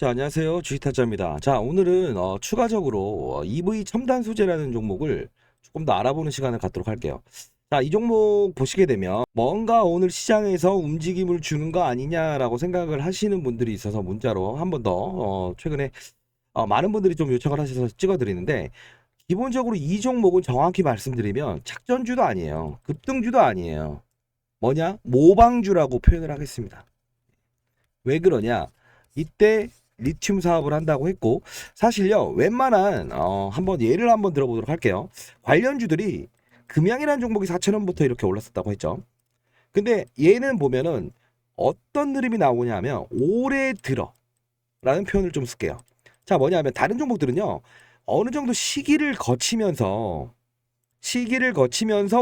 자, 안녕하세요. 주식타짜입니다. 자, 오늘은 추가적으로 EV 첨단 소재라는 종목을 조금 더 알아보는 시간을 갖도록 할게요. 자, 이 종목 보시게 되면 뭔가 오늘 시장에서 움직임을 주는 거 아니냐라고 생각을 하시는 분들이 있어서 문자로 한 번 더 최근에 많은 분들이 좀 요청을 하셔서 찍어드리는데, 기본적으로 이 종목은 정확히 말씀드리면 작전주도 아니에요. 급등주도 아니에요. 뭐냐? 모방주라고 표현을 하겠습니다. 왜 그러냐? 이때 리튬 사업을 한다고 했고, 사실요 웬만한 한번 예를 한번 들어보도록 할게요. 관련주들이 금양이라는 종목이 4,000원부터 이렇게 올랐었다고 했죠. 근데 얘는 보면은 어떤 흐름이 나오냐 하면 올해 들어 라는 표현을 좀 쓸게요. 자, 뭐냐면 다른 종목들은요 어느 정도 시기를 거치면서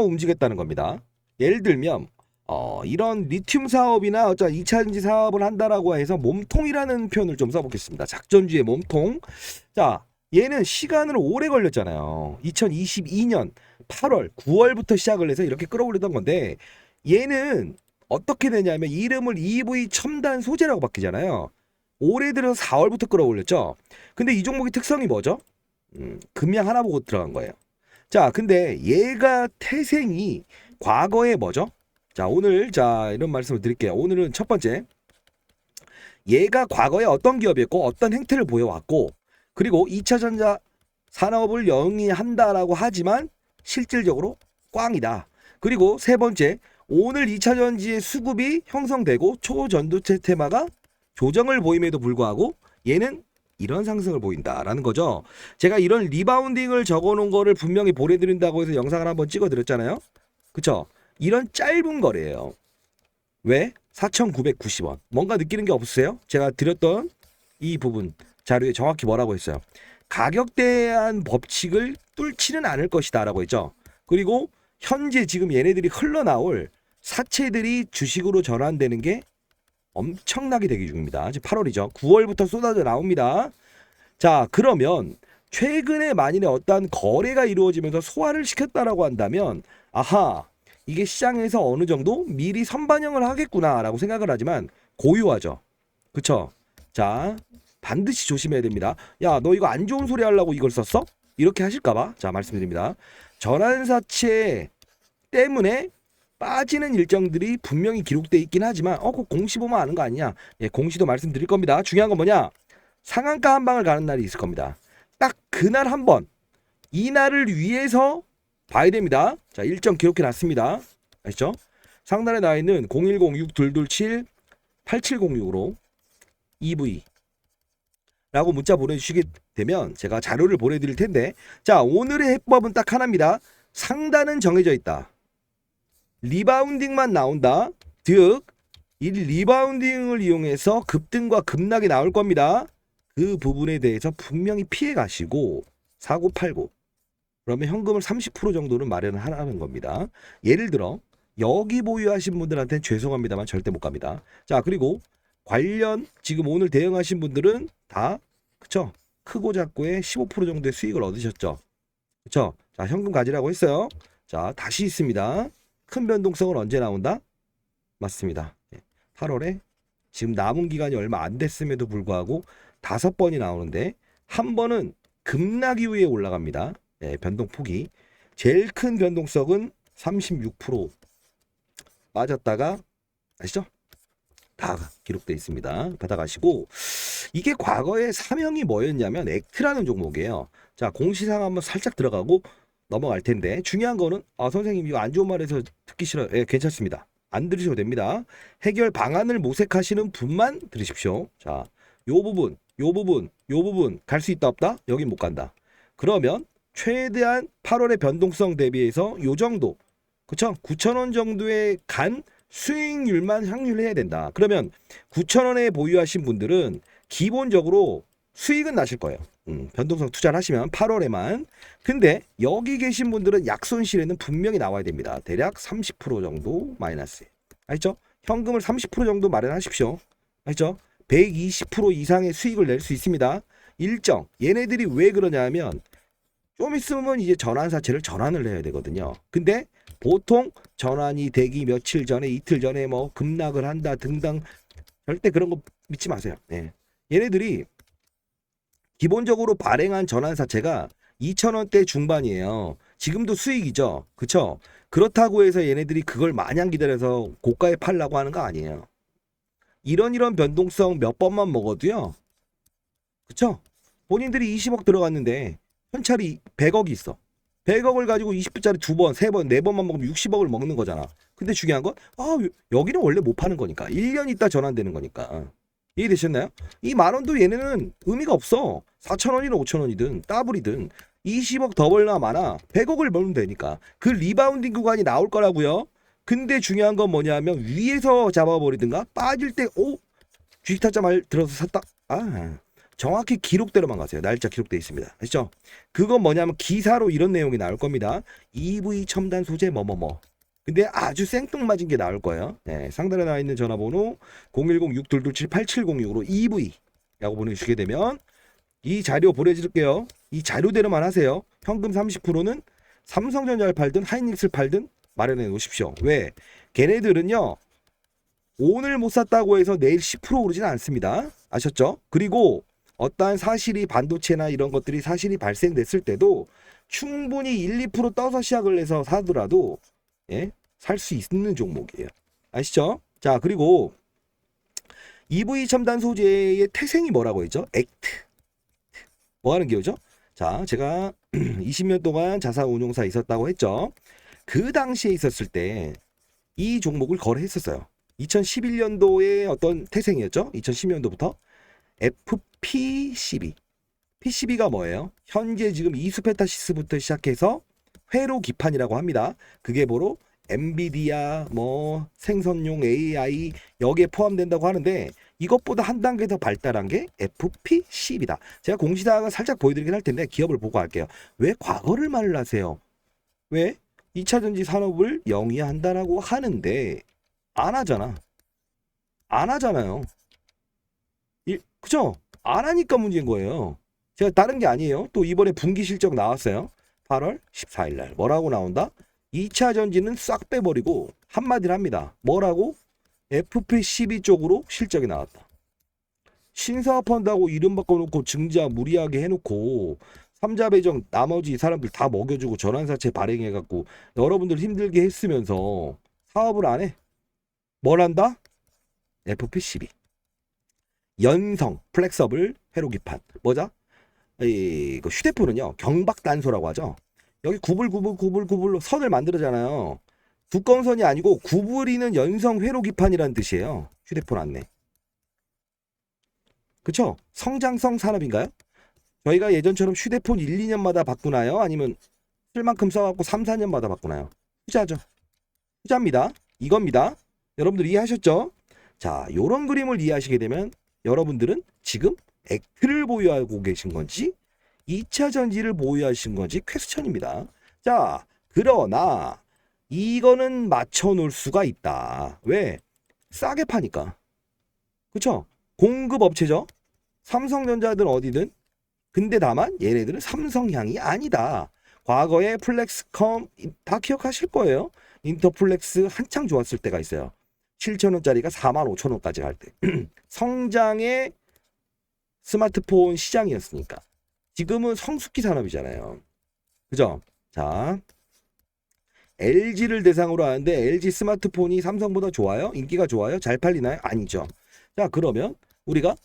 움직였다는 겁니다. 예를 들면 이런 리튬 사업이나 어떤 2차전지 사업을 한다라고 해서 몸통이라는 표현을 좀 써보겠습니다. 작전주의 몸통. 자, 얘는 시간을 오래 걸렸잖아요. 2022년 8월, 9월부터 시작을 해서 이렇게 끌어올리던 건데, 얘는 어떻게 되냐면 이름을 EV 첨단 소재라고 바뀌잖아요. 올해 들어서 4월부터 끌어올렸죠. 근데 이 종목의 특성이 뭐죠? 금양 하나 보고 들어간 거예요. 자, 근데 얘가 태생이 과거에 뭐죠? 자, 오늘 이런 말씀을 드릴게요. 오늘은 첫 번째, 얘가 과거에 어떤 기업이었고 어떤 행태를 보여왔고, 그리고 2차 전자 산업을 영위한다라고 하지만 실질적으로 꽝이다. 그리고 세 번째, 오늘 2차 전지의 수급이 형성되고 초전도체 테마가 조정을 보임에도 불구하고 얘는 이런 상승을 보인다라는 거죠. 제가 이런 리바운딩을 적어놓은 거를 분명히 보내드린다고 해서 영상을 한번 찍어드렸잖아요. 그쵸? 이런 짧은 거래예요. 왜? 4,990원. 뭔가 느끼는 게 없으세요? 제가 드렸던 이 부분 자료에 정확히 뭐라고 했어요? 가격대한 법칙을 뚫지는 않을 것이다 라고 했죠. 그리고 현재 지금 얘네들이 흘러나올 사채들이 주식으로 전환되는 게 엄청나게 대기 중입니다. 지금 8월이죠. 9월부터 쏟아져 나옵니다. 자, 그러면 최근에 만일에 어떠한 거래가 이루어지면서 소화를 시켰다라고 한다면, 아하, 이게 시장에서 어느 정도 미리 선반영을 하겠구나라고 생각을 하지만 고유하죠. 그쵸? 자, 반드시 조심해야 됩니다. 야, 너 이거 안 좋은 소리 하려고 이걸 썼어? 이렇게 하실까봐. 자, 말씀드립니다. 전환사채 때문에 빠지는 일정들이 분명히 기록돼 있긴 하지만 그 공시 보면 아는 거 아니냐. 예, 공시도 말씀드릴 겁니다. 중요한 건 뭐냐? 상한가 한 방을 가는 날이 있을 겁니다. 딱 그날 한 번, 이 날을 위해서 봐야 됩니다. 자, 일정 기록해 놨습니다. 아시죠? 상단에 나와 있는 010-6227-8706으로 EV 라고 문자 보내주시게 되면 제가 자료를 보내드릴 텐데, 자, 오늘의 해법은 딱 하나입니다. 상단은 정해져 있다. 리바운딩만 나온다. 즉, 이 리바운딩을 이용해서 급등과 급락이 나올 겁니다. 그 부분에 대해서 분명히 피해 가시고 사고 팔고, 그러면 현금을 30% 정도는 마련을 하라는 겁니다. 예를 들어 여기 보유하신 분들한테는 죄송합니다만 절대 못 갑니다. 자, 그리고 관련 지금 오늘 대응하신 분들은 다 그쵸? 크고 작고의 15% 정도의 수익을 얻으셨죠. 그쵸? 자, 현금 가지라고 했어요. 자, 다시 있습니다. 큰 변동성은 언제 나온다? 맞습니다. 8월에 지금 남은 기간이 얼마 안 됐음에도 불구하고 5번이 나오는데, 한 번은 급락 이후에 올라갑니다. 네, 변동폭이 제일 큰 변동성은 36% 빠졌다가, 아시죠? 다 기록되어 있습니다. 받아가시고, 이게 과거에 사명이 뭐였냐면 액트라는 종목이에요. 자, 공시상 한번 살짝 들어가고 넘어갈 텐데, 중요한 거는 선생님 이거 안 좋은 말해서 듣기 싫어요. 예, 괜찮습니다. 안 들으셔도 됩니다. 해결 방안을 모색하시는 분만 들으십시오. 자, 요 부분 갈 수 있다 없다? 여긴 못 간다. 그러면 최대한 8월의 변동성 대비해서 요 정도, 그쵸? 9,000원 정도의 간 수익률만 확률해야 된다. 그러면 9,000원에 보유하신 분들은 기본적으로 수익은 나실 거예요. 변동성 투자를 하시면 8월에만. 근데 여기 계신 분들은 약손실에는 분명히 나와야 됩니다. 대략 30% 정도 마이너스. 알죠? 현금을 30% 정도 마련하십시오. 알죠? 120% 이상의 수익을 낼 수 있습니다. 일정. 얘네들이 왜 그러냐면 좀 있으면 이제 전환사채를 전환을 해야 되거든요. 근데 보통 전환이 되기 며칠 전에, 이틀 전에 뭐 급락을 한다 등등, 절대 그런 거 믿지 마세요. 네. 얘네들이 기본적으로 발행한 전환사채가 2,000원대 중반이에요. 지금도 수익이죠. 그쵸? 그렇다고 해서 얘네들이 그걸 마냥 기다려서 고가에 팔라고 하는 거 아니에요. 이런 변동성 몇 번만 먹어도요. 그쵸? 본인들이 20억 들어갔는데 현찰이 100억이 있어. 100억을 가지고 20분짜리 두 번, 세 번, 네 번만 먹으면 60억을 먹는 거잖아. 근데 중요한 건 여기는 원래 못 파는 거니까. 1년 있다 전환되는 거니까. 이해되셨나요? 이 만 원도 얘네는 의미가 없어. 4,000원이든 5,000원이든 더블이든 20억 더 벌나 마나 100억을 벌면 되니까. 그 리바운딩 구간이 나올 거라고요. 근데 중요한 건 뭐냐면 위에서 잡아버리든가 빠질 때 주식타짜 말 들어서 샀다. 정확히 기록대로만 가세요. 날짜 기록되어 있습니다. 아시죠? 그건 뭐냐면 기사로 이런 내용이 나올 겁니다. EV 첨단 소재 뭐뭐뭐. 근데 아주 생뚱맞은 게 나올 거예요. 네, 상단에 나와 있는 전화번호 010-6227-8706으로 EV라고 보내주시게 되면 이 자료 보내드릴게요. 이 자료대로만 하세요. 현금 30%는 삼성전자를 팔든 하이닉스를 팔든 마련해 놓으십시오. 왜? 걔네들은요. 오늘 못 샀다고 해서 내일 10% 오르지는 않습니다. 아셨죠? 그리고 어떠한 사실이 반도체나 이런 것들이 사실이 발생됐을 때도 충분히 1-2% 떠서 시작을 해서 사더라도 살 수 있는 종목이에요. 아시죠? 자, 그리고 EV 첨단 소재의 태생이 뭐라고 했죠? 액트. 뭐 하는 기업이죠? 자, 제가 20년 동안 자산운용사 있었다고 했죠. 그 당시에 있었을 때 이 종목을 거래했었어요. 2011년도에 어떤 태생이었죠? 2010년도부터 FP12. P12가 뭐예요? 현재 지금 이수페타시스부터 시작해서 회로 기판이라고 합니다. 그게 바로 엔비디아, 생선용 AI 여기에 포함된다고 하는데 이것보다 한 단계 더 발달한 게 FP12다. 제가 공시사항을 살짝 보여드리긴 할 텐데 기업을 보고 할게요. 왜 과거를 말을 하세요? 왜? 2차전지 산업을 영위한다라고 하는데 안 하잖아. 안 하잖아요. 그죠? 안 하니까 문제인 거예요. 제가 다른 게 아니에요. 또 이번에 분기 실적 나왔어요. 8월 14일 날 뭐라고 나온다? 2차 전지는 싹 빼버리고 한마디를 합니다. 뭐라고? FP12 쪽으로 실적이 나왔다. 신사업한다고 이름 바꿔놓고 증자 무리하게 해놓고 삼자 배정 나머지 사람들 다 먹여주고 전환사채 발행해갖고 여러분들 힘들게 했으면서 사업을 안 해. 뭘 한다? FP12. 연성, 플렉서블, 회로기판. 뭐죠? 그 휴대폰은요 경박단소라고 하죠. 여기 구불로 선을 만들잖아요. 두꺼운 선이 아니고 구부리는 연성 회로기판이라는 뜻이에요. 휴대폰 안내. 그쵸? 성장성 산업인가요? 저희가 예전처럼 휴대폰 1-2년마다 바꾸나요? 아니면 쓸 만큼 써갖고 3-4년마다 바꾸나요? 투자죠. 투자입니다. 이겁니다. 여러분들 이해하셨죠? 자, 요런 그림을 이해하시게 되면 여러분들은 지금 액트를 보유하고 계신 건지 2차 전지를 보유하신 건지 퀘스천입니다. 자, 그러나 이거는 맞춰 놓을 수가 있다. 왜? 싸게 파니까. 그쵸? 공급 업체죠. 삼성전자든 어디든. 근데 다만 얘네들은 삼성향이 아니다. 과거에 플렉스컴 다 기억하실 거예요. 인터플렉스 한창 좋았을 때가 있어요. 7,000원짜리가 45,000원까지 갈 때. 성장의 스마트폰 시장이었으니까. 지금은 성숙기 산업이잖아요. 그죠? 자, LG를 대상으로 하는데 LG 스마트폰이 삼성보다 좋아요? 인기가 좋아요? 잘 팔리나요? 아니죠. 자, 그러면 우리가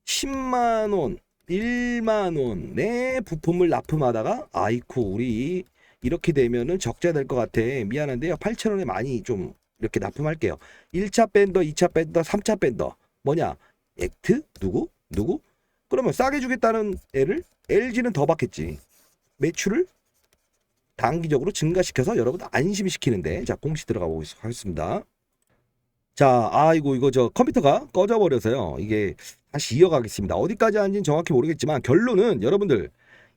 10만 원, 1만 원의 부품을 납품하다가 아이쿠 우리 이렇게 되면은 적자 될 것 같아. 미안한데요. 8,000원에 많이 좀 이렇게 납품할게요. 1차 밴더, 2차 밴더, 3차 밴더. 뭐냐? 액트? 누구? 그러면 싸게 주겠다는 애를 LG는 더 받겠지. 매출을 단기적으로 증가시켜서 여러분 안심시키는데. 자, 공시 들어가 보겠습니다. 하겠습니다. 자, 아이고 이거 저 컴퓨터가 꺼져버려서요. 이게 다시 이어가겠습니다. 어디까지 하는지는 정확히 모르겠지만 결론은 여러분들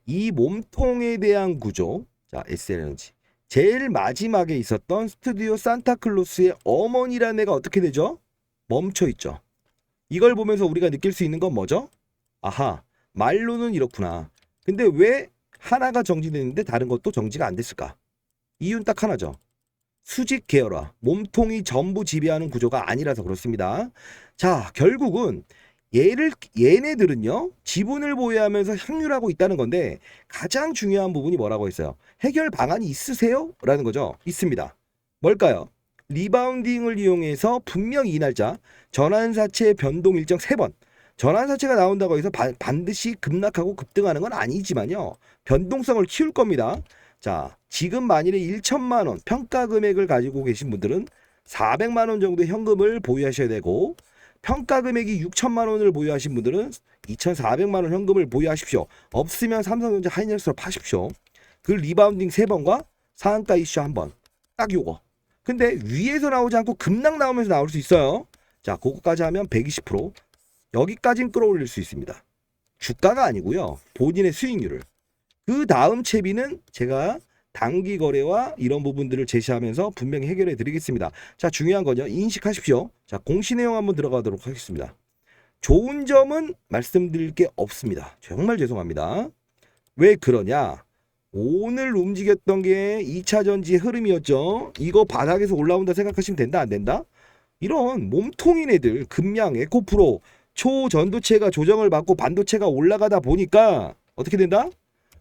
이 몸통에 대한 구조. 자, SL에너지. 제일 마지막에 있었던 스튜디오 산타클로스의 어머니라는 애가 어떻게 되죠? 멈춰 있죠. 이걸 보면서 우리가 느낄 수 있는 건 뭐죠? 아하, 말로는 이렇구나. 근데 왜 하나가 정지됐는데 다른 것도 정지가 안 됐을까? 이유는 딱 하나죠. 수직 계열화, 몸통이 전부 지배하는 구조가 아니라서 그렇습니다. 자, 결국은 얘네들은요 지분을 보유하면서 향유하고 있다는 건데 가장 중요한 부분이 뭐라고 했어요? 해결 방안이 있으세요? 라는 거죠. 있습니다. 뭘까요? 리바운딩을 이용해서 분명히 이 날짜 전환사채 변동 일정 3번 전환사채가 나온다고 해서 반드시 급락하고 급등하는 건 아니지만요 변동성을 키울 겁니다. 자, 지금 만일에 1천만 원 평가 금액을 가지고 계신 분들은 400만 원 정도의 현금을 보유하셔야 되고 평가 금액이 6천만 원을 보유하신 분들은 2,400만 원 현금을 보유하십시오. 없으면 삼성전자 하이닉스로 파십시오. 그 리바운딩 3번과 상한가 이슈 1번. 딱 요거. 근데 위에서 나오지 않고 급락 나오면서 나올 수 있어요. 자, 그거까지 하면 120%. 여기까지는 끌어올릴 수 있습니다. 주가가 아니고요. 본인의 수익률을. 그 다음 채비는 제가 단기 거래와 이런 부분들을 제시하면서 분명히 해결해 드리겠습니다. 자, 중요한 건요. 인식하십시오. 자, 공시 내용 한번 들어가도록 하겠습니다. 좋은 점은 말씀드릴 게 없습니다. 정말 죄송합니다. 왜 그러냐? 오늘 움직였던 게 2차 전지의 흐름이었죠. 이거 바닥에서 올라온다 생각하시면 된다, 안 된다? 이런 몸통인 애들, 금양, 에코프로, 초전도체가 조정을 받고 반도체가 올라가다 보니까 어떻게 된다?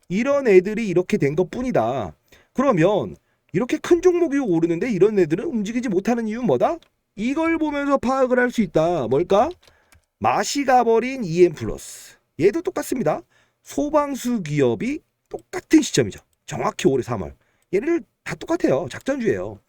이런 애들이 이렇게 된 것뿐이다. 그러면 이렇게 큰 종목이 오르는데 이런 애들은 움직이지 못하는 이유는 뭐다? 이걸 보면서 파악을 할 수 있다. 뭘까? 맛이 가버린 EM 플러스. 얘도 똑같습니다. 소방수 기업이 똑같은 시점이죠. 정확히 올해 3월. 얘네들 다 똑같아요. 작전주예요.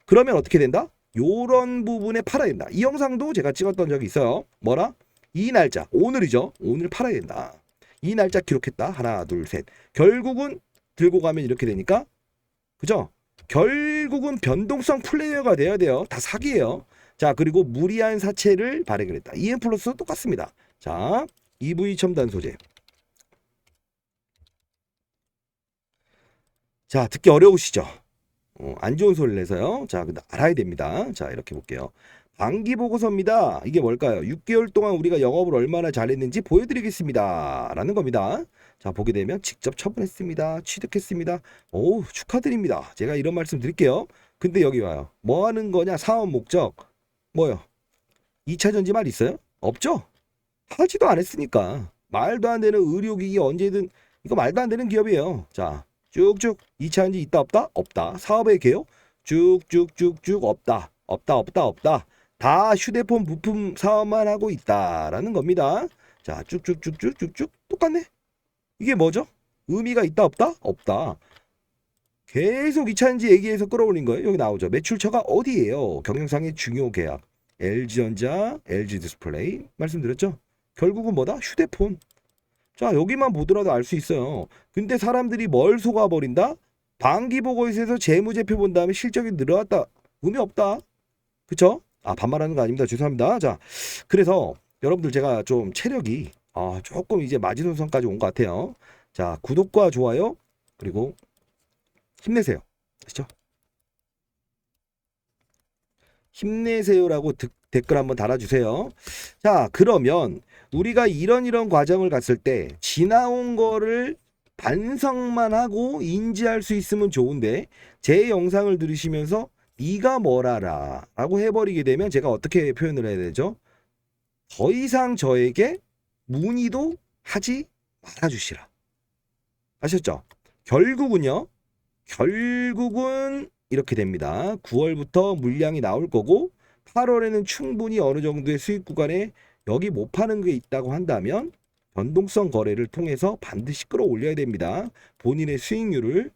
그러면 어떻게 된다? 요런 부분에 팔아야 된다. 이 영상도 제가 찍었던 적이 있어요. 뭐라? 이 날짜, 오늘이죠. 오늘 팔아야 된다. 이 날짜 기록했다. 하나, 둘, 셋. 결국은 들고 가면 이렇게 되니까, 그죠? 결국은 변동성 플레이어가 돼야 돼요. 다 사기예요. 자, 그리고 무리한 사채를 발행을 했다. EM 플러스 똑같습니다. 자, EV 첨단 소재. 자, 듣기 어려우시죠? 안 좋은 소리를 내서요. 자, 근데 알아야 됩니다. 자, 이렇게 볼게요. 반기 보고서입니다. 이게 뭘까요? 6개월 동안 우리가 영업을 얼마나 잘했는지 보여드리겠습니다. 라는 겁니다. 자, 보게 되면 직접 처분했습니다. 취득했습니다. 오, 축하드립니다. 제가 이런 말씀 드릴게요. 근데 여기 와요. 뭐 하는 거냐? 사업 목적. 뭐요? 2차 전지 말 있어요? 없죠? 하지도 안 했으니까. 말도 안 되는 의료기기 언제든 이거 말도 안 되는 기업이에요. 자, 쭉쭉 2차 전지 있다 없다? 없다. 사업의 개요? 쭉쭉쭉쭉 없다. 없다. 다 휴대폰 부품 사업만 하고 있다라는 겁니다. 자, 쭉쭉쭉쭉쭉쭉 똑같네. 이게 뭐죠? 의미가 있다 없다? 없다. 계속 2차 전지 얘기해서 끌어올린 거예요. 여기 나오죠. 매출처가 어디예요? 경영상의 중요 계약. LG전자, LG디스플레이 말씀드렸죠? 결국은 뭐다? 휴대폰. 자, 여기만 보더라도 알 수 있어요. 근데 사람들이 뭘 속아버린다? 반기보고서에서 재무제표 본 다음에 실적이 늘어났다. 의미 없다. 그쵸? 아, 반말하는 거 아닙니다. 죄송합니다. 자, 그래서 여러분들 제가 좀 체력이 조금 이제 마지노선까지 온 것 같아요. 자, 구독과 좋아요 그리고 힘내세요. 아시죠? 힘내세요라고 댓글 한번 달아주세요. 자, 그러면 우리가 이런 과정을 갔을 때 지나온 거를 반성만 하고 인지할 수 있으면 좋은데 제 영상을 들으시면서 네가 뭘 알아 라고 해버리게 되면 제가 어떻게 표현을 해야 되죠? 더 이상 저에게 문의도 하지 말아주시라. 아셨죠? 결국은 이렇게 됩니다. 9월부터 물량이 나올 거고 8월에는 충분히 어느 정도의 수익 구간에 여기 못 파는 게 있다고 한다면 변동성 거래를 통해서 반드시 끌어올려야 됩니다. 본인의 수익률을.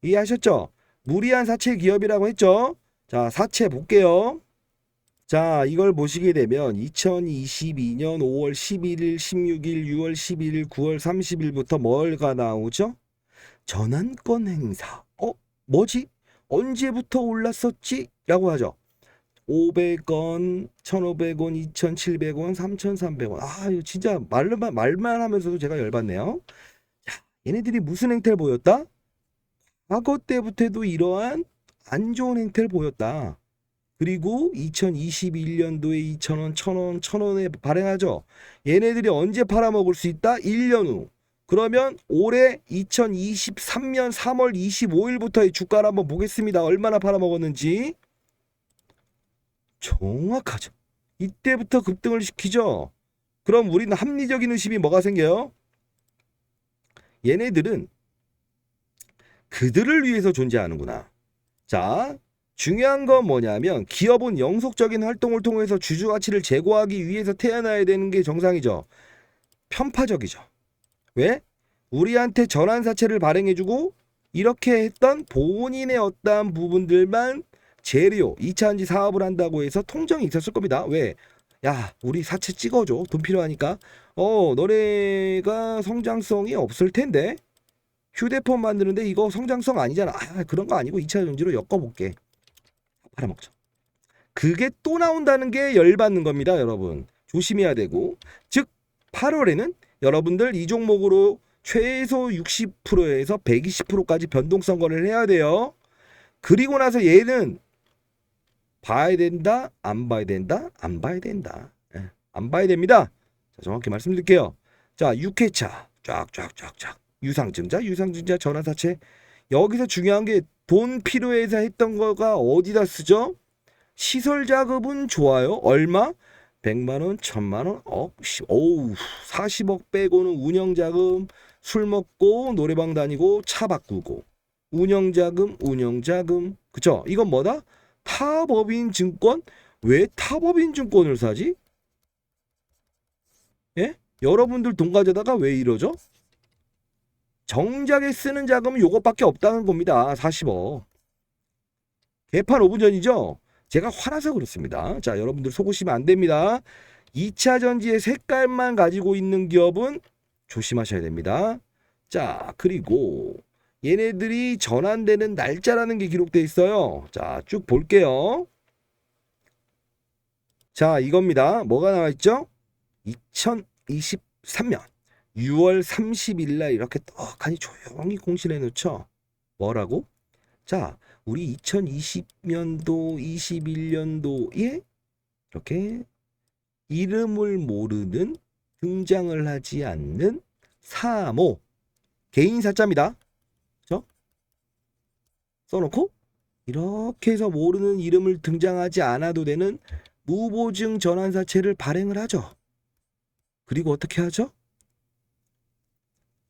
이해하셨죠? 무리한 사채 기업이라고 했죠? 자, 사채 볼게요. 자, 이걸 보시게 되면 2022년 5월 11일, 16일, 6월 11일, 9월 30일부터 뭘가 나오죠? 전환권 행사. 뭐지? 언제부터 올랐었지? 라고 하죠. 500원, 1,500원, 2,700원, 3,300원. 아, 이거 진짜 말만 하면서도 제가 열받네요. 자, 얘네들이 무슨 행태를 보였다? 과거 때부터도 이러한 안 좋은 행태를 보였다. 그리고 2021년도에 2,000원, 1,000원, 1,000원에 발행하죠. 얘네들이 언제 팔아먹을 수 있다? 1년 후. 그러면 올해 2023년 3월 25일부터의 주가를 한번 보겠습니다. 얼마나 팔아먹었는지. 정확하죠. 이때부터 급등을 시키죠. 그럼 우리는 합리적인 의심이 뭐가 생겨요? 얘네들은 그들을 위해서 존재하는구나. 자, 중요한 건 뭐냐면 기업은 영속적인 활동을 통해서 주주 가치를 제고하기 위해서 태어나야 되는 게 정상이죠. 편파적이죠. 왜? 우리한테 전환사채를 발행해주고 이렇게 했던 본인의 어떠한 부분들만 재료 2차전지 사업을 한다고 해서 통정이 있었을 겁니다. 왜? 야, 우리 사채 찍어줘. 돈 필요하니까. 너네가 성장성이 없을 텐데 휴대폰 만드는데 이거 성장성 아니잖아. 그런 거 아니고 2차전지로 엮어볼게. 팔아먹죠. 그게 또 나온다는 게 열받는 겁니다, 여러분. 조심해야 되고. 즉 8월에는 여러분들 이 종목으로 최소 60%에서 120%까지 변동성 거래를 해야 돼요. 그리고 나서 얘는 봐야 된다, 안 봐야 된다, 안 봐야 된다. 안 봐야 됩니다. 자, 정확히 말씀드릴게요. 자, 6회차 쫙쫙쫙쫙 유상증자 전환사채. 여기서 중요한 게 돈 필요해서 했던 거가 어디다 쓰죠? 시설 자금은 좋아요. 얼마? 100만 원, 1000만 원, 어우, 40억 빼고는 운영 자금, 술 먹고 노래방 다니고 차 바꾸고 운영 자금. 그쵸? 이건 뭐다? 타법인 증권? 왜 타법인 증권을 사지? 예? 여러분들 돈 가져다가 왜 이러죠? 정작에 쓰는 자금은 요것밖에 없다는 겁니다. 40억. 개판 5분 전이죠? 제가 화나서 그렇습니다. 자, 여러분들 속으시면 안 됩니다. 2차 전지의 색깔만 가지고 있는 기업은 조심하셔야 됩니다. 자, 그리고 얘네들이 전환되는 날짜라는 게 기록되어 있어요. 자, 쭉 볼게요. 자, 이겁니다. 뭐가 나와 있죠? 2023년 6월 30일 날 이렇게 떡하니 조용히 공시를 해놓죠. 뭐라고? 자, 우리 2020년도, 21년도에 이렇게 이름을 모르는 등장을 하지 않는 사모 개인 사자입니다. 그죠? 써놓고 이렇게 해서 모르는 이름을 등장하지 않아도 되는 무보증 전환사채를 발행을 하죠. 그리고 어떻게 하죠?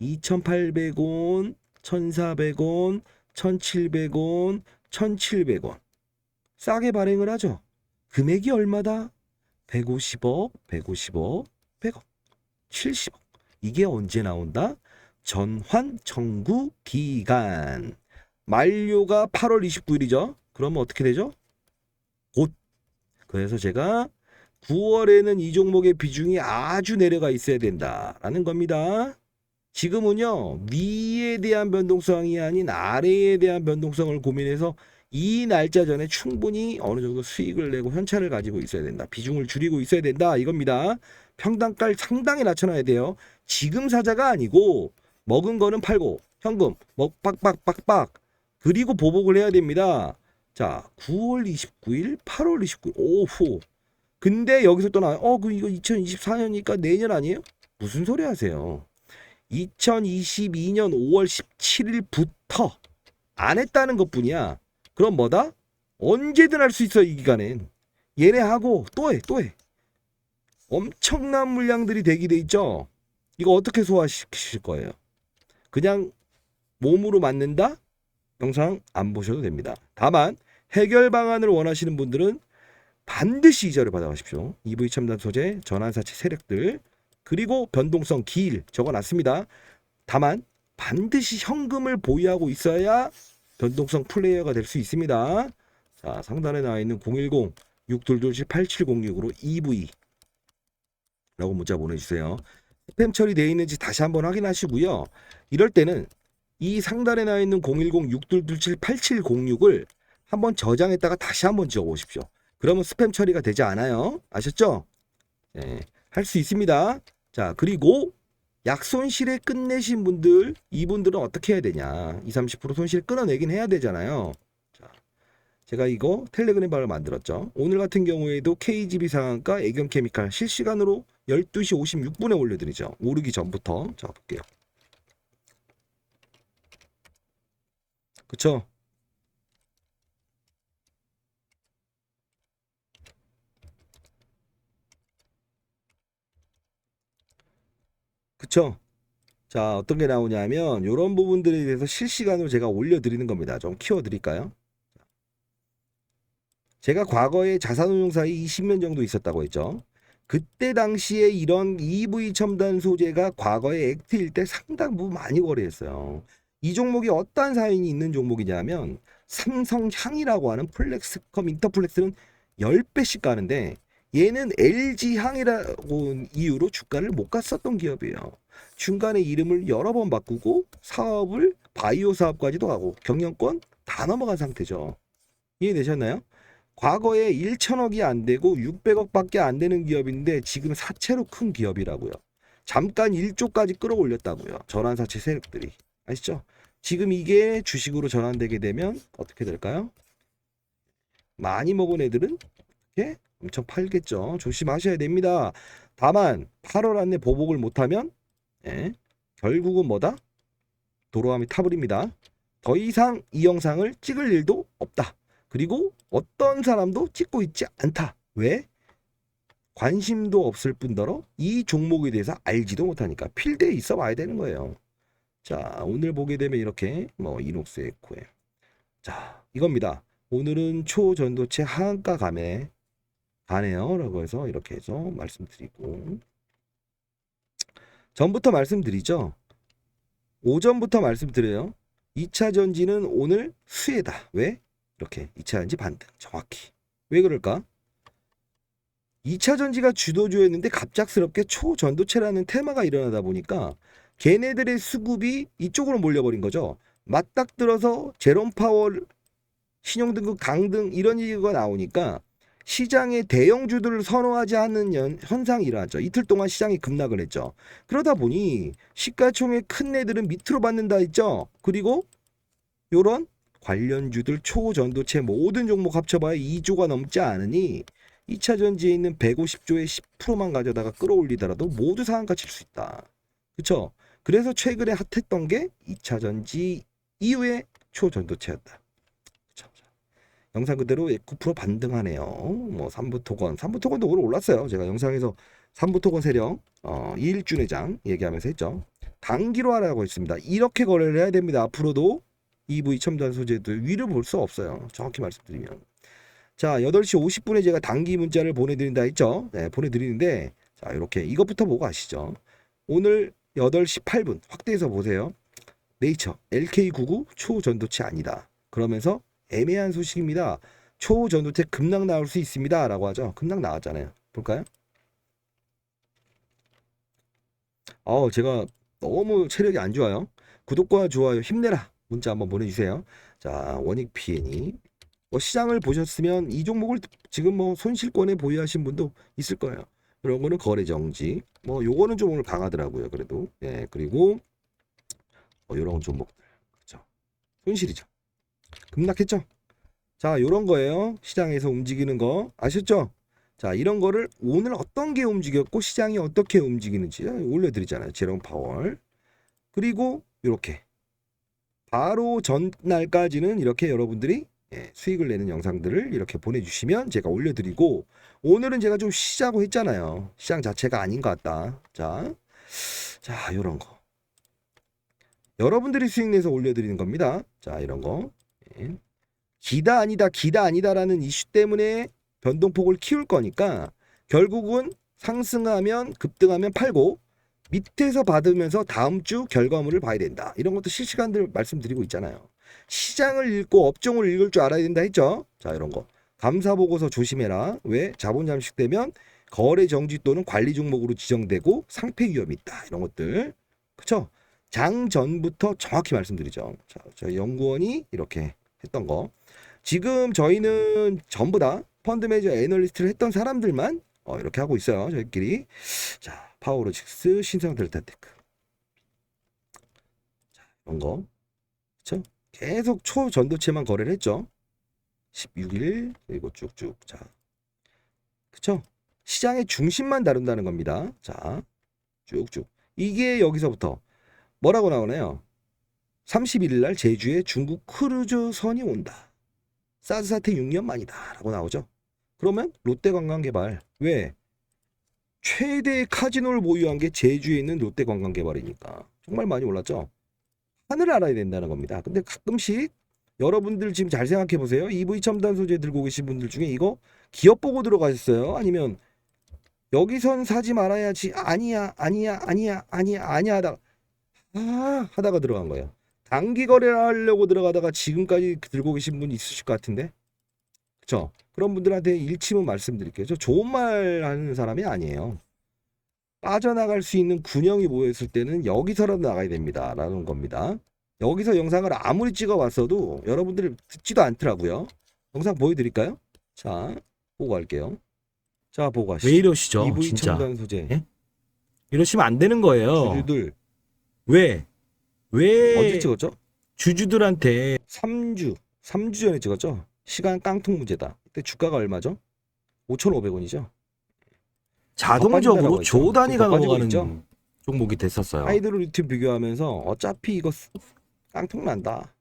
2,800원, 1,400원, 1,700원, 1,700원 싸게 발행을 하죠. 금액이 얼마다? 150억, 150억, 100억, 70억. 이게 언제 나온다? 전환 청구 기간. 만료가 8월 29일이죠. 그러면 어떻게 되죠? 곧. 그래서 제가 9월에는 이 종목의 비중이 아주 내려가 있어야 된다라는 겁니다. 지금은요, 위에 대한 변동성이 아닌 아래에 대한 변동성을 고민해서 이 날짜 전에 충분히 어느 정도 수익을 내고 현찰을 가지고 있어야 된다. 비중을 줄이고 있어야 된다. 이겁니다. 평단가를 상당히 낮춰놔야 돼요. 지금 사자가 아니고 먹은 거는 팔고 현금 빡빡빡빡 그리고 보복을 해야 됩니다. 자, 9월 29일, 8월 29일 오후. 근데 여기서 또 나와요. 이거 2024년이니까 내년 아니에요? 무슨 소리 하세요? 2022년 5월 17일부터 안 했다는 것뿐이야. 그럼 뭐다? 언제든 할 수 있어. 이 기간엔. 얘네 하고 또 해. 엄청난 물량들이 대기돼 있죠. 이거 어떻게 소화시키실 거예요? 그냥 몸으로 맞는다? 영상 안 보셔도 됩니다. 다만 해결 방안을 원하시는 분들은 반드시 이자를 받아가십시오. EV 첨단 소재, 전환사채 세력들, 그리고 변동성 기일 적어놨습니다. 다만 반드시 현금을 보유하고 있어야 변동성 플레이어가 될 수 있습니다. 자, 상단에 나와 있는 010-6227-8706으로 EV 라고 문자 보내주세요. 스팸 처리되어 있는지 다시 한번 확인하시고요. 이럴 때는 이 상단에 나와 있는 010-6227-8706을 한번 저장했다가 다시 한번 지어보십시오. 그러면 스팸 처리가 되지 않아요. 아셨죠? 네, 할 수 있습니다. 자, 그리고 약손실에 끝내신 분들, 이분들은 어떻게 해야 되냐? 20, 30% 손실 끊어내긴 해야 되잖아요. 자, 제가 이거 텔레그램 방을 만들었죠. 오늘 같은 경우에도 KGB 상한가 애경케미칼 실시간으로 12시 56분에 올려드리죠. 오르기 전부터. 자, 볼게요. 그쵸? 그쵸? 자, 어떤 게 나오냐면 이런 부분들에 대해서 실시간으로 제가 올려드리는 겁니다. 좀 키워드릴까요? 제가 과거에 자산운용사에 20년 정도 있었다고 했죠. 그때 당시에 이런 EV 첨단 소재가 과거에 액트일 때 상당 부분 많이 거래했어요. 이 종목이 어떠한 사연이 있는 종목이냐면 삼성향이라고 하는 플렉스컴 인터플렉스는 10배씩 가는데 얘는 LG향이라고 이유로 주가를 못 갔었던 기업이에요. 중간에 이름을 여러 번 바꾸고 사업을 바이오 사업까지도 하고 경영권 다 넘어간 상태죠. 이해되셨나요? 과거에 1천억이 안 되고 600억밖에 안 되는 기업인데 지금 사채로 큰 기업이라고요. 잠깐 1조까지 끌어올렸다고요. 전환사채 세력들이. 아시죠? 지금 이게 주식으로 전환되게 되면 어떻게 될까요? 많이 먹은 애들은 이렇게 엄청 팔겠죠. 조심하셔야 됩니다. 다만 8월 안에 보복을 못하면 결국은 뭐다? 도로함이 타버립니다. 더 이상 이 영상을 찍을 일도 없다. 그리고 어떤 사람도 찍고 있지 않다. 왜? 관심도 없을 뿐더러 이 종목에 대해서 알지도 못하니까 필드에 있어 봐야 되는 거예요. 자, 오늘 보게 되면 이렇게 이녹스 에코에 자, 이겁니다. 오늘은 초전도체 하한가 가네요. 라고 해서 이렇게 해서 말씀드리고 전부터 말씀드리죠. 오전부터 말씀드려요. 2차 전지는 오늘 수혜다. 왜? 이렇게 2차 전지 반등 정확히. 왜 그럴까? 2차 전지가 주도주였는데 갑작스럽게 초전도체라는 테마가 일어나다 보니까 걔네들의 수급이 이쪽으로 몰려버린 거죠. 맞닥뜨려서 제롬 파월 신용등급 강등 이런 얘기가 나오니까 시장의 대형주들을 선호하지 않는 현상이 일어났죠. 이틀 동안 시장이 급락을 했죠. 그러다 보니 시가총액 큰 애들은 밑으로 받는다 했죠. 그리고 요런 관련주들 초전도체 모든 종목 합쳐봐야 2조가 넘지 않으니 2차 전지에 있는 150조의 10%만 가져다가 끌어올리더라도 모두 상한가 칠 수 있다. 그쵸? 그래서 최근에 핫했던 게 2차 전지 이후의 초전도체였다. 그쵸? 영상 그대로 9% 반등하네요. 삼부토건도 오늘 올랐어요. 제가 영상에서 삼부토건 세력 이일준 회장 얘기하면서 했죠. 단기로 하라고 했습니다. 이렇게 거래를 해야 됩니다. 앞으로도 EV 첨단 소재들 위를 볼 수 없어요. 정확히 말씀드리면. 자, 8시 50분에 제가 단기 문자를 보내드린다 했죠. 네, 보내드리는데 자, 이렇게 이것부터 보고 아시죠. 오늘 8시 8분 확대해서 보세요. 네이처 LK99 초전도체 아니다. 그러면서 애매한 소식입니다. 초전도체 급락 나올 수 있습니다. 라고 하죠. 급락 나왔잖아요. 볼까요? 제가 너무 체력이 안 좋아요. 구독과 좋아요 힘내라. 문자 한번 보내주세요. 자, 원익 PN이 시장을 보셨으면 이 종목을 지금 손실권에 보유하신 분도 있을 거예요. 이런 거는 거래 정지. 요거는 좀 오늘 강하더라고요. 그래도 그리고 요런 종목들 그렇죠. 손실이죠. 급락했죠. 자, 요런 거예요. 시장에서 움직이는 거 아셨죠? 자, 이런 거를 오늘 어떤 게 움직였고 시장이 어떻게 움직이는지 올려드리잖아요. 제롬 파월. 그리고 이렇게 바로 전날까지는 이렇게 여러분들이 수익을 내는 영상들을 이렇게 보내주시면 제가 올려드리고 오늘은 제가 좀 쉬자고 했잖아요. 시장 자체가 아닌 것 같다. 자, 이런 거 여러분들이 수익 내서 올려드리는 겁니다. 자, 이런 거 기다 아니다라는 이슈 때문에 변동폭을 키울 거니까 결국은 상승하면 급등하면 팔고 밑에서 받으면서 다음 주 결과물을 봐야 된다. 이런 것도 실시간으로 말씀드리고 있잖아요. 시장을 읽고 업종을 읽을 줄 알아야 된다 했죠. 자, 이런 거 감사 보고서 조심해라. 왜? 자본 잠식되면 거래 정지 또는 관리 종목으로 지정되고 상패 위험이 있다. 이런 것들 그렇죠? 장 전부터 정확히 말씀드리죠. 자, 저희 연구원이 이렇게 했던 거 지금 저희는 전부 다 펀드 매니저 애널리스트를 했던 사람들만 이렇게 하고 있어요. 저희끼리. 자, 파워로직스, 신성 델타테크. 자, 이런 거. 그쵸? 계속 초전도체만 거래를 했죠. 16일, 그리고 쭉쭉. 자. 그쵸? 시장의 중심만 다룬다는 겁니다. 자, 쭉쭉. 이게 여기서부터 뭐라고 나오나요? 31일 날 제주에 중국 크루즈선이 온다. 사드 사태 6년 만이다. 라고 나오죠. 그러면 롯데관광개발. 왜? 최대 카지노를 보유한 게 제주에 있는 롯데관광개발이니까 정말 많이 올랐죠. 하늘을 알아야 된다는 겁니다. 근데 가끔씩 여러분들 지금 잘 생각해 보세요. EV 첨단 소재 들고 계신 분들 중에 이거 기업 보고 들어가셨어요? 아니면 여기선 사지 말아야지. 아니야 하다가 들어간 거예요. 단기 거래를 하려고 들어가다가 지금까지 들고 계신 분 있으실 것 같은데, 그렇죠? 그런 분들한테 일침은 말씀드릴게요. 저 좋은 말 하는 사람이 아니에요. 빠져나갈 수 있는 군형이 모였을 때는 여기서라도 나가야 됩니다 라는 겁니다. 여기서 영상을 아무리 찍어왔어도 여러분들이 듣지도 않더라고요. 영상 보여드릴까요? 자, 보고 갈게요. 자, 보고 가시죠. 왜 이러시죠? EV 진짜 첨단 소재. 예? 이러시면 안 되는 거예요. 주주들 왜 언제 찍었죠? 주주들한테 3주 전에 찍었죠? 시간 깡통 문제다. 그때 주가가 얼마죠? 5,500원이죠. 자동적으로 있죠. 조 단위가 빠지고 넘어가는 있죠. 종목이 됐었어요. 하이드로 리튬 비교하면서 어차피 이거 깡통 난다.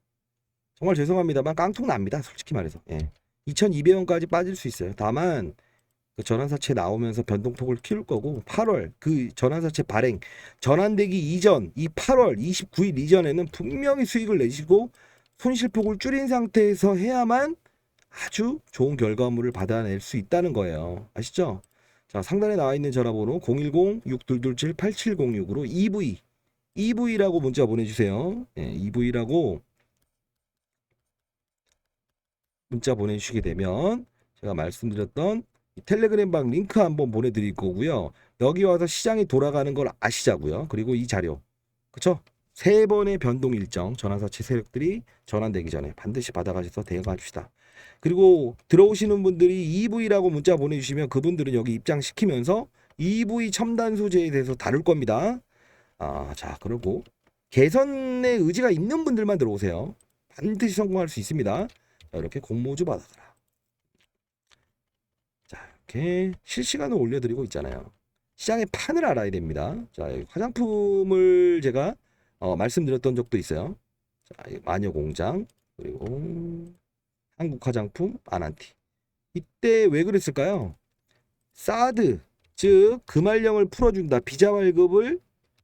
정말 죄송합니다만 깡통 납니다. 솔직히 말해서. 예. 2,200원까지 빠질 수 있어요. 다만 그 전환사채 나오면서 변동폭을 키울 거고 8월 그 전환사채 발행 전환되기 이전 이 8월 29일 이전에는 분명히 수익을 내시고 손실폭을 줄인 상태에서 해야만 아주 좋은 결과물을 받아낼 수 있다는 거예요. 아시죠? 자, 상단에 나와 있는 전화번호 010-6227-8706으로 EV라고 문자 보내주세요. 예, EV라고 문자 보내주시게 되면 제가 말씀드렸던 텔레그램방 링크 한번 보내드릴 거고요. 여기 와서 시장이 돌아가는 걸 아시자고요. 그리고 이 자료, 그쵸? 3번의 변동 일정, 전환사채 세력들이 전환되기 전에 반드시 받아가셔서 대응해 줍시다. 그리고 들어오시는 분들이 EV라고 문자 보내주시면 그분들은 여기 입장시키면서 EV 첨단 소재에 대해서 다룰 겁니다. 자, 그리고 개선의 의지가 있는 분들만 들어오세요. 반드시 성공할 수 있습니다. 자, 이렇게 공모주 받아가라. 자, 이렇게 실시간으로 올려드리고 있잖아요. 시장의 판을 알아야 됩니다. 자, 여기 화장품을 제가 말씀드렸던 적도 있어요. 자, 마녀공장 그리고 한국화장품 아난티. 이때 왜 그랬을까요? 사드 즉 금할령을 풀어준다. 비자 발급을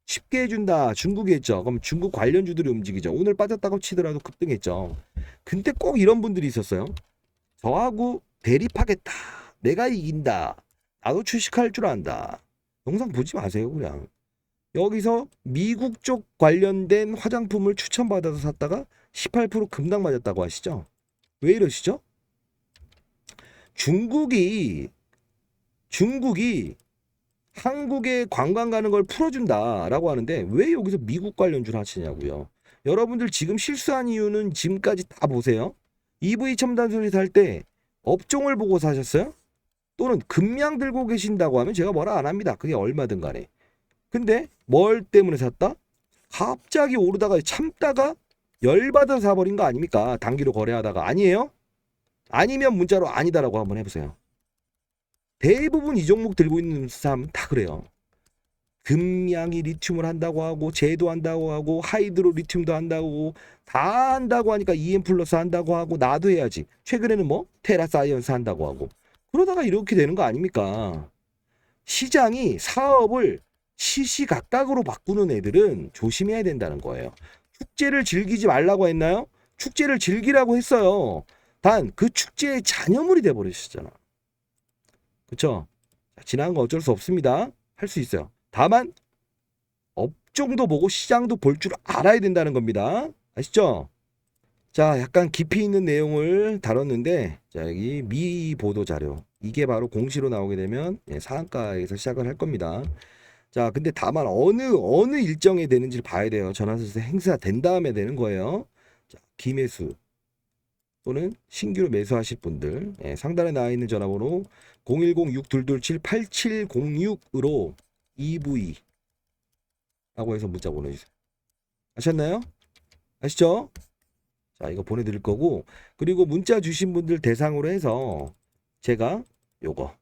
쉽게 해준다. 중국이 했죠. 그럼 중국 관련주들이 움직이죠. 오늘 빠졌다고 치더라도 급등했죠. 근데 꼭 이런 분들이 있었어요. 저하고 대립하겠다. 내가 이긴다. 나도 주식할 줄 안다. 영상 보지 마세요. 그냥 여기서 미국 쪽 관련된 화장품을 추천받아서 샀다가 18% 급락 맞았다고 하시죠. 왜 이러시죠? 중국이 한국에 관광 가는 걸 풀어준다라고 하는데 왜 여기서 미국 관련주를 하시냐고요. 여러분들 지금 실수한 이유는 지금까지 다 보세요. EV 첨단 소재 살 때 업종을 보고 사셨어요? 또는 금량 들고 계신다고 하면 제가 뭐라 안 합니다. 그게 얼마든 간에. 근데 뭘 때문에 샀다? 갑자기 오르다가 참다가 열받아서 사버린 거 아닙니까? 단기로 거래하다가. 아니에요? 아니면 문자로 아니다라고 한번 해보세요. 대부분 이 종목 들고 있는 사람 다 그래요. 금양이 리튬을 한다고 하고 제도 한다고 하고 하이드로 리튬도 한다고 다 한다고 하니까 EM 플러스 한다고 하고 나도 해야지. 최근에는 뭐 테라 사이언스 한다고 하고 그러다가 이렇게 되는 거 아닙니까? 시장이 사업을 시시각각으로 바꾸는 애들은 조심해야 된다는 거예요. 축제를 즐기지 말라고 했나요? 축제를 즐기라고 했어요. 단 그 축제의 잔여물이 돼버리셨잖아. 그쵸? 지난 거 어쩔 수 없습니다. 할 수 있어요. 다만 업종도 보고 시장도 볼 줄 알아야 된다는 겁니다. 아시죠? 자, 약간 깊이 있는 내용을 다뤘는데 자, 여기 미 보도 자료 이게 바로 공시로 나오게 되면 상한가에서 시작을 할 겁니다. 자, 근데 다만 어느 일정에 되는지를 봐야 돼요. 전환사채 행사된 다음에 되는 거예요. 자, 기매수 또는 신규로 매수하실 분들 상단에 나와 있는 전화번호 010-6227-8706으로 EV 라고 해서 문자 보내주세요. 아셨나요? 아시죠? 자, 이거 보내드릴 거고 그리고 문자 주신 분들 대상으로 해서 제가 요거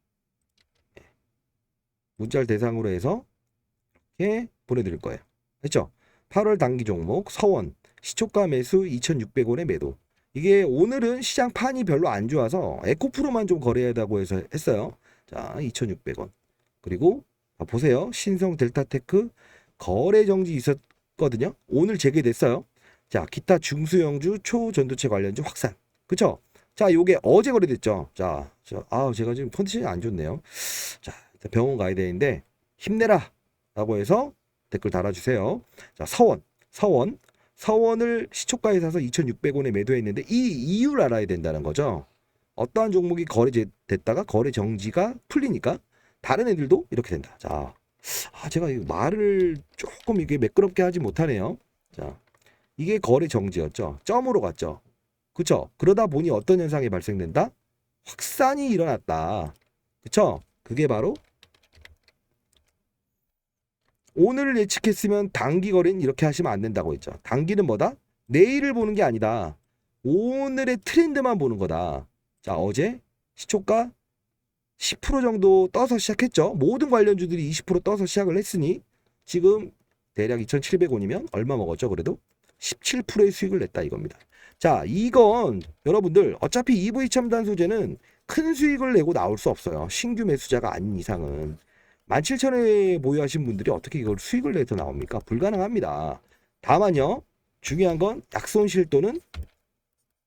문자를 대상으로 해서 이렇게 보내드릴 거예요. 했죠? 8월 단기 종목 서원 시초가 매수 2,600원에 매도. 이게 오늘은 시장 판이 별로 안 좋아서 에코프로만 좀 거래하다고 해서 했어요. 자, 2,600원. 그리고 보세요. 신성 델타테크 거래 정지 있었거든요. 오늘 재개됐어요. 자, 기타 중수영주 초전도체 관련주 확산. 그쵸? 자, 요게 어제 거래됐죠. 자, 제가 지금 컨디션이 안 좋네요. 자, 병원 가야 되는데 힘내라 라고 해서 댓글 달아주세요. 자, 서원을 시초가에 사서 2,600원에 매도했는데 이 이유를 알아야 된다는 거죠. 어떠한 종목이 거래됐다가 거래 정지가 풀리니까 다른 애들도 이렇게 된다. 자, 제가 이 말을 조금 이게 매끄럽게 하지 못하네요. 자, 이게 거래 정지였죠. 점으로 갔죠. 그쵸? 그러다 보니 어떤 현상이 발생된다? 확산이 일어났다. 그쵸? 그게 바로 오늘을 예측했으면 단기 거래는 이렇게 하시면 안 된다고 했죠. 단기는 뭐다? 내일을 보는 게 아니다. 오늘의 트렌드만 보는 거다. 자, 어제 시초가 10% 정도 떠서 시작했죠. 모든 관련주들이 20% 떠서 시작을 했으니 지금 대략 2,700원이면 얼마 먹었죠? 그래도 17%의 수익을 냈다 이겁니다. 자, 이건 여러분들 어차피 EV 첨단 소재는 큰 수익을 내고 나올 수 없어요. 신규 매수자가 아닌 이상은. 17,000원에 보유하신 분들이 어떻게 이걸 수익을 내서 나옵니까? 불가능합니다. 다만요, 중요한 건 약손실 또는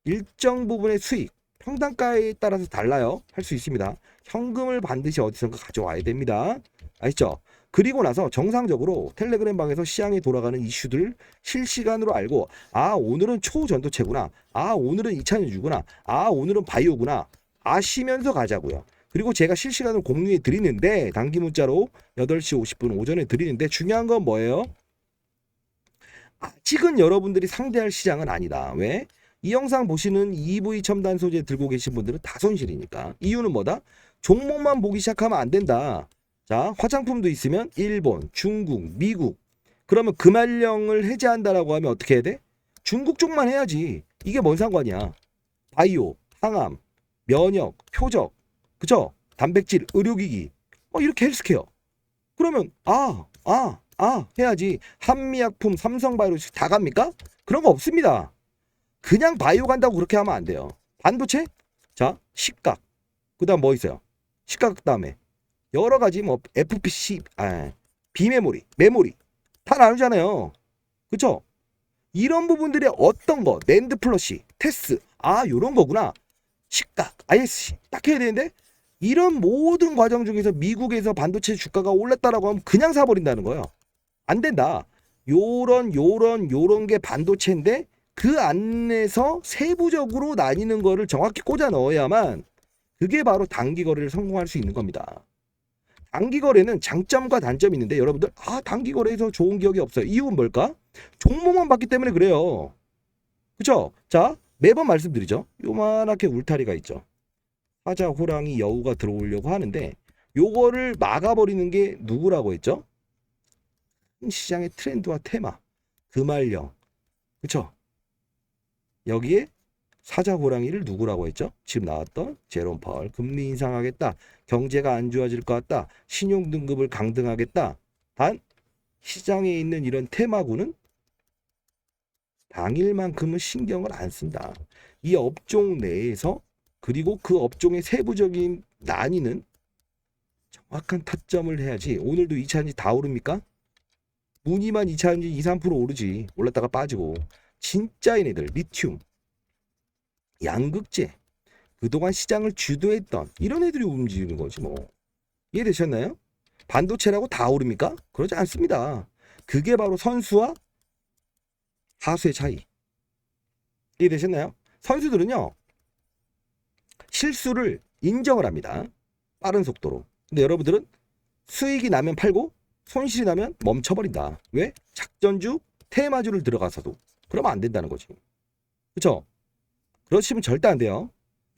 일정 부분의 수익, 평단가에 따라서 달라요. 할 수 있습니다. 현금을 반드시 어디선가 가져와야 됩니다. 아시죠? 그리고 나서 정상적으로 텔레그램 방에서 시장에 돌아가는 이슈들을 실시간으로 알고, 오늘은 초전도체구나, 오늘은 2차전지구나, 오늘은 바이오구나 아시면서 가자고요. 그리고 제가 실시간으로 공유해 드리는데, 단기 문자로 8시 50분 오전에 드리는데, 중요한 건 뭐예요? 아직은 여러분들이 상대할 시장은 아니다. 왜? 이 영상 보시는 EV 첨단 소재 들고 계신 분들은 다 손실이니까. 이유는 뭐다? 종목만 보기 시작하면 안 된다. 자, 화장품도 있으면 일본, 중국, 미국. 그러면 금할령을 해제한다라고 하면 어떻게 해야 돼? 중국 쪽만 해야지. 이게 뭔 상관이야? 바이오, 항암, 면역, 표적, 그죠? 단백질, 의료기기, 이렇게 헬스케어. 그러면 해야지. 한미약품, 삼성바이오로직 다 갑니까? 그런 거 없습니다. 그냥 바이오 간다고 그렇게 하면 안 돼요. 반도체? 자, 식각. 그다음 뭐 있어요? 식각 다음에 여러 가지 뭐 FPC, 비메모리, 메모리 다 나누잖아요. 그쵸? 이런 부분들이 어떤 거, 낸드 플러시, 테스, 요런 거구나. 식각, ISC 딱 해야 되는데, 이런 모든 과정 중에서 미국에서 반도체 주가가 올랐다라고 하면 그냥 사버린다는 거예요. 안 된다. 요런 게 반도체인데 그 안에서 세부적으로 나뉘는 거를 정확히 꽂아 넣어야만 그게 바로 단기 거래를 성공할 수 있는 겁니다. 단기 거래는 장점과 단점이 있는데, 여러분들 단기 거래에서 좋은 기억이 없어요. 이유는 뭘까? 종목만 봤기 때문에 그래요. 그쵸? 자, 매번 말씀드리죠. 요만하게 울타리가 있죠. 사자, 호랑이, 여우가 들어오려고 하는데 요거를 막아버리는 게 누구라고 했죠? 시장의 트렌드와 테마, 금할령. 그쵸? 여기에 사자, 호랑이를 누구라고 했죠? 지금 나왔던 제롬 파월. 금리 인상하겠다. 경제가 안 좋아질 것 같다. 신용 등급을 강등하겠다. 단 시장에 있는 이런 테마군은 당일만큼은 신경을 안 쓴다. 이 업종 내에서, 그리고 그 업종의 세부적인 난이는 정확한 타점을 해야지. 오늘도 2차전지 다 오릅니까? 무늬만 2차전지 2, 3% 오르지. 올랐다가 빠지고. 진짜인 애들, 리튬, 양극재, 그동안 시장을 주도했던 이런 애들이 움직이는 거지 뭐. 이해되셨나요? 반도체라고 다 오릅니까? 그러지 않습니다. 그게 바로 선수와 하수의 차이. 이해되셨나요? 선수들은요, 실수를 인정을 합니다. 빠른 속도로. 근데 여러분들은 수익이 나면 팔고 손실이 나면 멈춰버린다. 왜? 작전주, 테마주를 들어가서도. 그러면 안 된다는 거지. 그쵸? 그러시면 절대 안 돼요.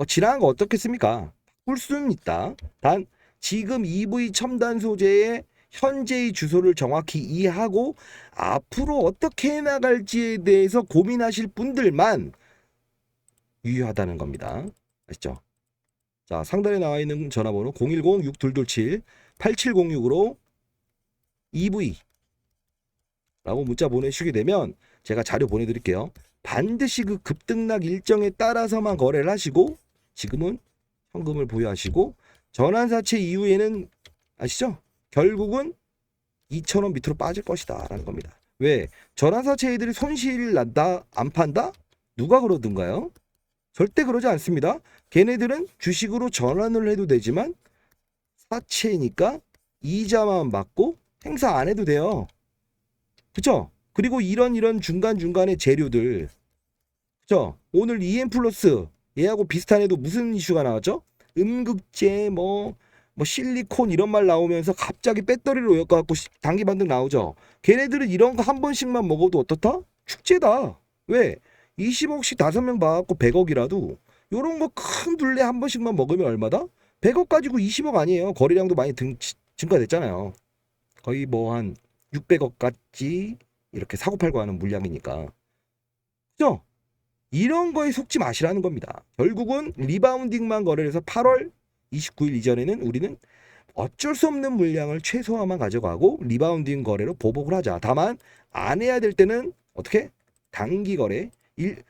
지나간 거 어떻겠습니까? 바꿀 수는 있다. 단 지금 EV 첨단 소재의 현재의 주소를 정확히 이해하고 앞으로 어떻게 해나갈지에 대해서 고민하실 분들만 유효하다는 겁니다. 아시죠? 자, 상단에 나와 있는 전화번호 010-6227-8706으로 EV 라고 문자 보내시게 되면 제가 자료 보내드릴게요. 반드시 그 급등락 일정에 따라서만 거래를 하시고, 지금은 현금을 보유하시고, 전환사채 이후에는 아시죠? 결국은 2,000원 밑으로 빠질 것이다 라는 겁니다. 왜? 전환사 체이들이 손실 난다 안 판다? 누가 그러던가요? 절대 그러지 않습니다. 걔네들은 주식으로 전환을 해도 되지만 사채니까 이자만 받고 행사 안 해도 돼요. 그쵸? 그리고 이런 중간중간의 재료들, 그쵸? 오늘 EM 플러스 얘하고 비슷한 애도 무슨 이슈가 나왔죠? 음극재 뭐 실리콘 이런 말 나오면서 갑자기 배터리로 엮어갖고 단기 반등 나오죠. 걔네들은 이런 거 한 번씩만 먹어도 어떻다? 축제다. 왜? 20억씩 5명 봐갖고 100억이라도 요런 거 큰 둘레 한 번씩만 먹으면 얼마다? 100억 가지고 20억 아니에요. 거래량도 많이 증가됐잖아요. 거의 뭐 한 600억까지 이렇게 사고팔고 하는 물량이니까. 그죠? 이런 거에 속지 마시라는 겁니다. 결국은 리바운딩만 거래를 해서 8월 29일 이전에는 우리는 어쩔 수 없는 물량을 최소화만 가져가고 리바운딩 거래로 보복을 하자. 다만 안 해야 될 때는 어떻게? 단기 거래.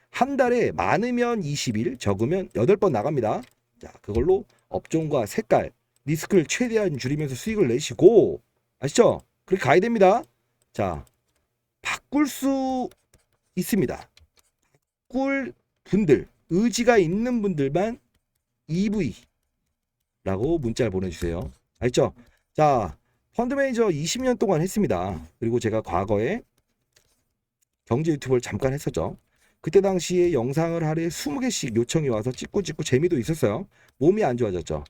한 달에 많으면 20일, 적으면 8번 나갑니다. 자, 그걸로 업종과 색깔, 리스크를 최대한 줄이면서 수익을 내시고, 아시죠? 그렇게 가야 됩니다. 자, 바꿀 수 있습니다. 바꿀 분들, 의지가 있는 분들만 EV라고 문자를 보내주세요. 알죠? 자, 펀드 매니저 20년 동안 했습니다. 그리고 제가 과거에 경제 유튜브를 잠깐 했었죠. 그때 당시에 영상을 하루에 20개씩 요청이 와서 찍고 재미도 있었어요. 몸이 안 좋아졌죠.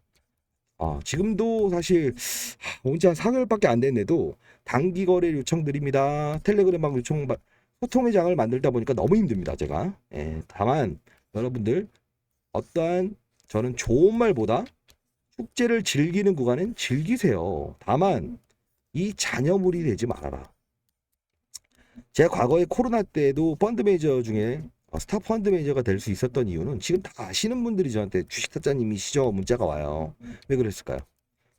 지금도 사실 온지 한 4개월밖에 안 됐는데도 단기 거래 요청드립니다. 텔레그램방 요청 소통의 장을 만들다 보니까 너무 힘듭니다. 제가. 다만 여러분들 어떠한 저는 좋은 말보다 축제를 즐기는 구간은 즐기세요. 다만 이 잔여물이 되지 말아라. 제가 과거에 코로나 때도 펀드 매니저 중에 스타 펀드 매니저가 될 수 있었던 이유는 지금 다 아시는 분들이 저한테 주식타짜님이시죠? 문자가 와요. 왜 그랬을까요?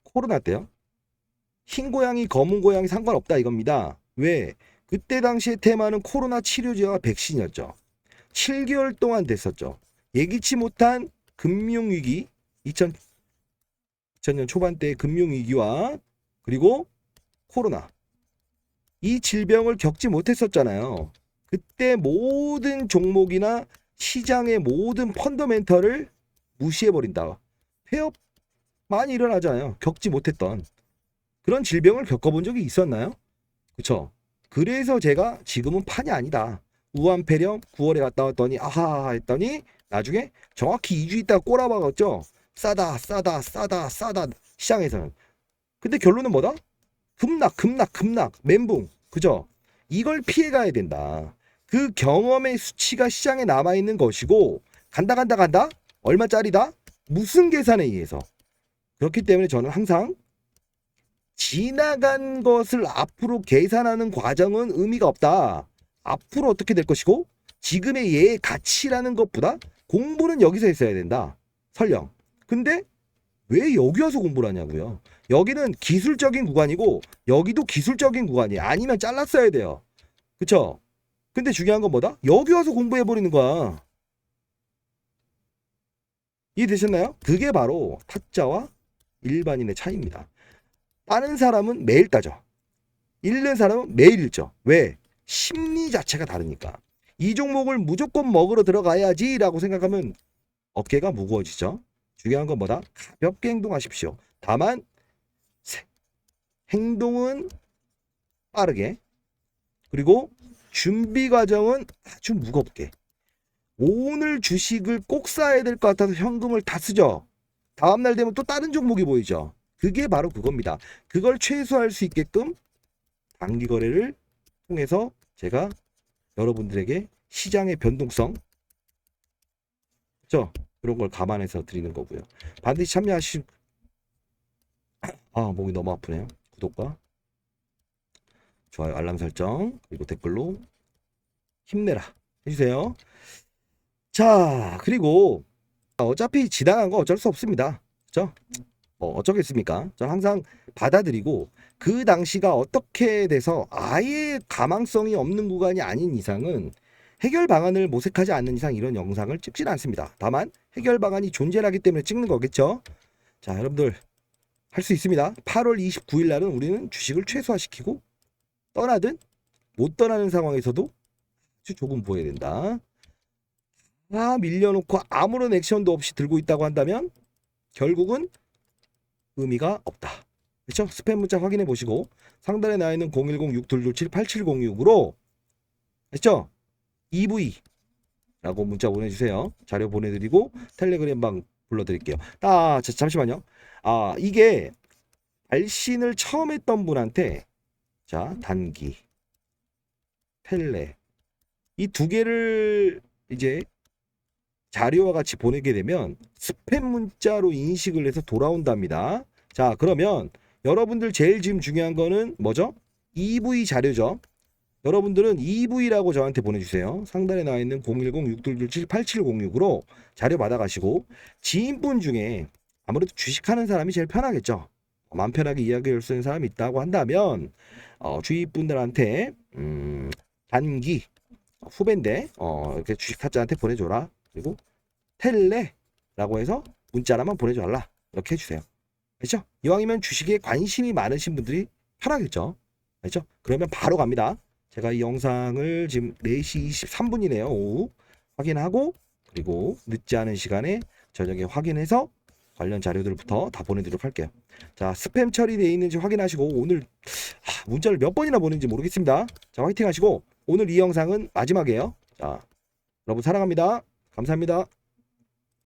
코로나 때요. 흰 고양이 검은 고양이 상관없다 이겁니다. 왜? 그때 당시에 테마는 코로나 치료제와 백신이었죠. 7개월 동안 됐었죠. 예기치 못한 금융위기 2000년 초반대의 금융위기와 그리고 코로나 이 질병을 겪지 못했었잖아요. 그때 모든 종목이나 시장의 모든 펀더멘털을 무시해버린다. 폐업 많이 일어나잖아요. 겪지 못했던 그런 질병을 겪어본 적이 있었나요? 그쵸? 그래서 제가 지금은 판이 아니다. 우한폐렴 9월에 갔다 왔더니 아하 했더니 나중에 정확히 2주 있다가 꼬라박았죠. 싸다 시장에서는. 근데 결론은 뭐다? 급락 멘붕. 그죠? 이걸 피해가야 된다. 그 경험의 수치가 시장에 남아있는 것이고 간다 얼마짜리다? 무슨 계산에 의해서. 그렇기 때문에 저는 항상 지나간 것을 앞으로 계산하는 과정은 의미가 없다. 앞으로 어떻게 될 것이고 지금의 얘의 가치라는 것보다 공부는 여기서 했어야 된다. 설령. 근데 왜 여기 와서 공부를 하냐고요. 여기는 기술적인 구간이고 여기도 기술적인 구간이에요. 아니면 잘랐어야 돼요. 그쵸? 근데 중요한 건 뭐다? 여기 와서 공부해버리는 거야. 이해되셨나요? 그게 바로 타짜와 일반인의 차이입니다. 따는 사람은 매일 따져. 읽는 사람은 매일 읽죠. 왜? 심리 자체가 다르니까. 이 종목을 무조건 먹으러 들어가야지 라고 생각하면 어깨가 무거워지죠. 중요한 건 뭐다? 가볍게 행동하십시오. 다만 행동은 빠르게 그리고 준비 과정은 아주 무겁게. 오늘 주식을 꼭 사야 될 것 같아서 현금을 다 쓰죠. 다음날 되면 또 다른 종목이 보이죠. 그게 바로 그겁니다. 그걸 최소화할 수 있게끔 단기 거래를 통해서 제가 여러분들에게 시장의 변동성 그렇죠? 그런 걸 감안해서 드리는 거고요. 반드시 참여하시 목이 너무 아프네요. 구독과 좋아요, 알람 설정 그리고 댓글로 힘내라 해주세요. 자, 그리고 어차피 지나간 거 어쩔 수 없습니다. 그렇죠? 어쩌겠습니까? 저는 항상 받아들이고 그 당시가 어떻게 돼서 아예 가망성이 없는 구간이 아닌 이상은 해결 방안을 모색하지 않는 이상 이런 영상을 찍지는 않습니다. 다만 해결 방안이 존재하기 때문에 찍는 거겠죠. 자, 여러분들 할 수 있습니다. 8월 29일 날은 우리는 주식을 최소화시키고 떠나든 못 떠나는 상황에서도 아주 조금 보여야 된다. 밀려놓고 아무런 액션도 없이 들고 있다고 한다면 결국은 의미가 없다. 그렇죠? 스팸 문자 확인해 보시고 상단에 나와 있는 010-6227-8706으로 했죠? EV라고 문자 보내주세요. 자료 보내드리고 텔레그램방 불러드릴게요. 잠시만요. 이게 발신을 처음 했던 분한테 자 단기 텔레 이 두 개를 이제 자료와 같이 보내게 되면 스팸 문자로 인식을 해서 돌아온답니다. 자, 그러면 여러분들 제일 지금 중요한 거는 뭐죠? EV 자료죠. 여러분들은 EV라고 저한테 보내주세요. 상단에 나와 있는 010-6227-8706으로 자료 받아가시고 지인분 중에 아무래도 주식하는 사람이 제일 편하겠죠. 마음 편하게 이야기할 수 있는 사람이 있다고 한다면 주위 분들한테 단기 후배인데 이렇게 주식 타짜한테 보내줘라. 그리고 텔레라고 해서 문자라만 보내줘라. 이렇게 해주세요. 그렇죠? 이왕이면 주식에 관심이 많으신 분들이 편하겠죠. 그렇죠? 그러면 바로 갑니다. 제가 이 영상을 지금 4시 23분이네요. 오후 확인하고 그리고 늦지 않은 시간에 저녁에 확인해서 관련 자료들부터 다 보내드리도록 할게요. 자, 스팸 처리되어 있는지 확인하시고 오늘 문자를 몇 번이나 보냈는지 모르겠습니다. 자, 화이팅 하시고 오늘 이 영상은 마지막이에요. 자, 여러분 사랑합니다. 감사합니다.